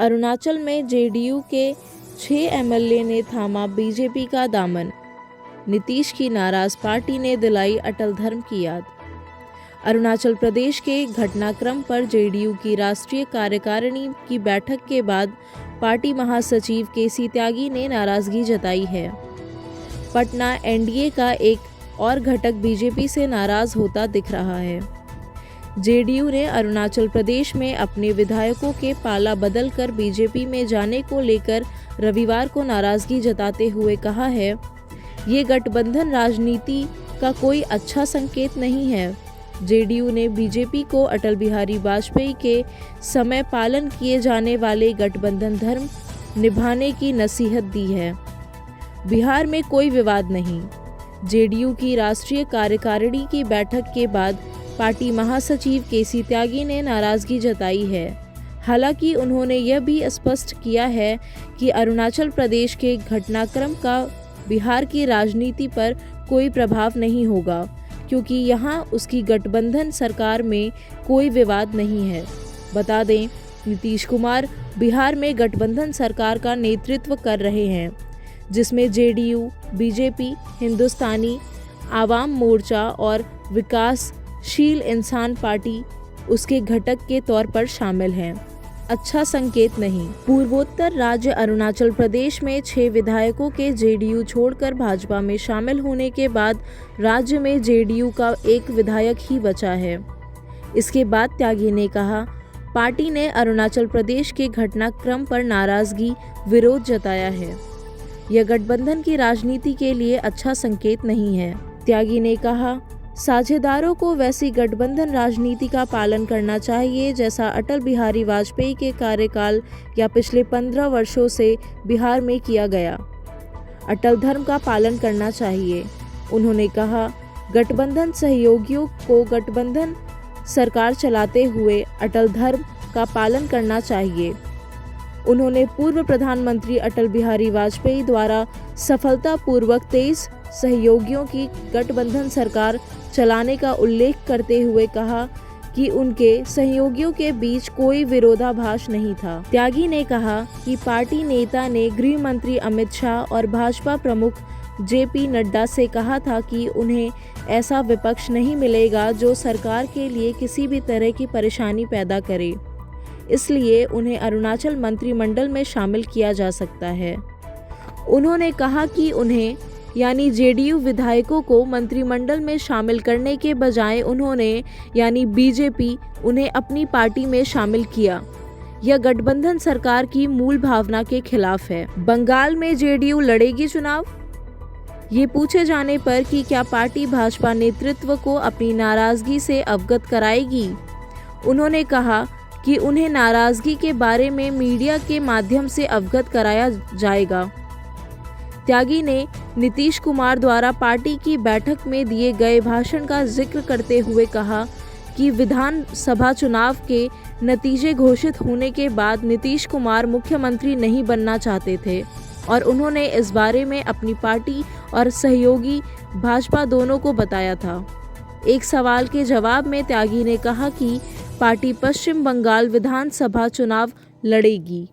अरुणाचल में जेडीयू के 6 एमएलए ने थामा बीजेपी का दामन। नीतीश की नाराज पार्टी ने दिलाई अटल धर्म की याद। अरुणाचल प्रदेश के घटनाक्रम पर जेडीयू की राष्ट्रीय कार्यकारिणी की बैठक के बाद पार्टी महासचिव केसी त्यागी ने नाराजगी जताई है। पटना एनडीए का एक और घटक बीजेपी से नाराज होता दिख रहा है। जेडीयू ने अरुणाचल प्रदेश में अपने विधायकों के पाला बदलकर बीजेपी में जाने को लेकर रविवार को नाराजगी जताते हुए कहा है, ये गठबंधन राजनीति का कोई अच्छा संकेत नहीं है। जेडीयू ने बीजेपी को अटल बिहारी वाजपेयी के समय पालन किए जाने वाले गठबंधन धर्म निभाने की नसीहत दी है। बिहार में कोई विवाद नहीं। जेडीयू की राष्ट्रीय कार्यकारिणी की बैठक के बाद पार्टी महासचिव केसी त्यागी ने नाराजगी जताई है। हालांकि उन्होंने यह भी स्पष्ट किया है कि अरुणाचल प्रदेश के घटनाक्रम का बिहार की राजनीति पर कोई प्रभाव नहीं होगा, क्योंकि यहाँ उसकी गठबंधन सरकार में कोई विवाद नहीं है। बता दें, नीतीश कुमार बिहार में गठबंधन सरकार का नेतृत्व कर रहे हैं, जिसमें जेडीयू, बीजेपी, हिंदुस्तानी आवाम मोर्चा और विकासशील इंसान पार्टी उसके घटक के तौर पर शामिल हैं। अच्छा संकेत नहीं। पूर्वोत्तर राज्य अरुणाचल प्रदेश में 6 विधायकों के जेडीयू छोड़कर भाजपा में शामिल होने के बाद राज्य में जेडीयू का एक विधायक ही बचा है। इसके बाद त्यागी ने कहा, पार्टी ने अरुणाचल प्रदेश के घटनाक्रम पर नाराजगी, विरोध जताया है। यह गठबंधन की राजनीति के लिए अच्छा संकेत नहीं है। त्यागी ने कहा, साझेदारों को वैसी गठबंधन राजनीति का पालन करना चाहिए जैसा अटल बिहारी वाजपेयी के कार्यकाल या पिछले 15 वर्षों से बिहार में किया गया। अटल धर्म का पालन करना चाहिए। उन्होंने कहा, गठबंधन सहयोगियों को गठबंधन सरकार चलाते हुए अटल धर्म का पालन करना चाहिए। उन्होंने पूर्व प्रधानमंत्री अटल बिहारी वाजपेयी द्वारा सफलतापूर्वक 23 सहयोगियों की गठबंधन सरकार चलाने का उल्लेख करते हुए कहा कि उनके सहयोगियों के बीच कोई विरोधाभास नहीं था। त्यागी ने कहा कि पार्टी नेता ने गृह मंत्री अमित शाह और भाजपा प्रमुख जेपी नड्डा से कहा था कि उन्हें ऐसा विपक्ष नहीं मिलेगा जो सरकार के लिए किसी भी तरह की परेशानी पैदा करे, इसलिए उन्हें अरुणाचल मंत्रिमंडल में शामिल किया जा सकता है। उन्होंने कहा कि उन्हें यानी जेडीयू विधायकों को मंत्रिमंडल में शामिल करने के बजाय उन्होंने यानी बीजेपी उन्हें अपनी पार्टी में शामिल किया। यह गठबंधन सरकार की मूल भावना के खिलाफ है। बंगाल में जेडीयू लड़ेगी चुनाव? ये पूछे जाने पर कि क्या पार्टी भाजपा नेतृत्व को अपनी नाराजगी से अवगत कराएगी, उन्होंने कहा कि उन्हें नाराजगी के बारे में मीडिया के माध्यम से अवगत कराया जाएगा। त्यागी ने नीतीश कुमार द्वारा पार्टी की बैठक में दिए गए भाषण का जिक्र करते हुए कहा कि विधानसभा चुनाव के नतीजे घोषित होने के बाद नीतीश कुमार मुख्यमंत्री नहीं बनना चाहते थे और उन्होंने इस बारे में अपनी पार्टी और सहयोगी भाजपा दोनों को बताया था। एक सवाल के जवाब में त्यागी ने कहा कि पार्टी पश्चिम बंगाल विधानसभा चुनाव लड़ेगी।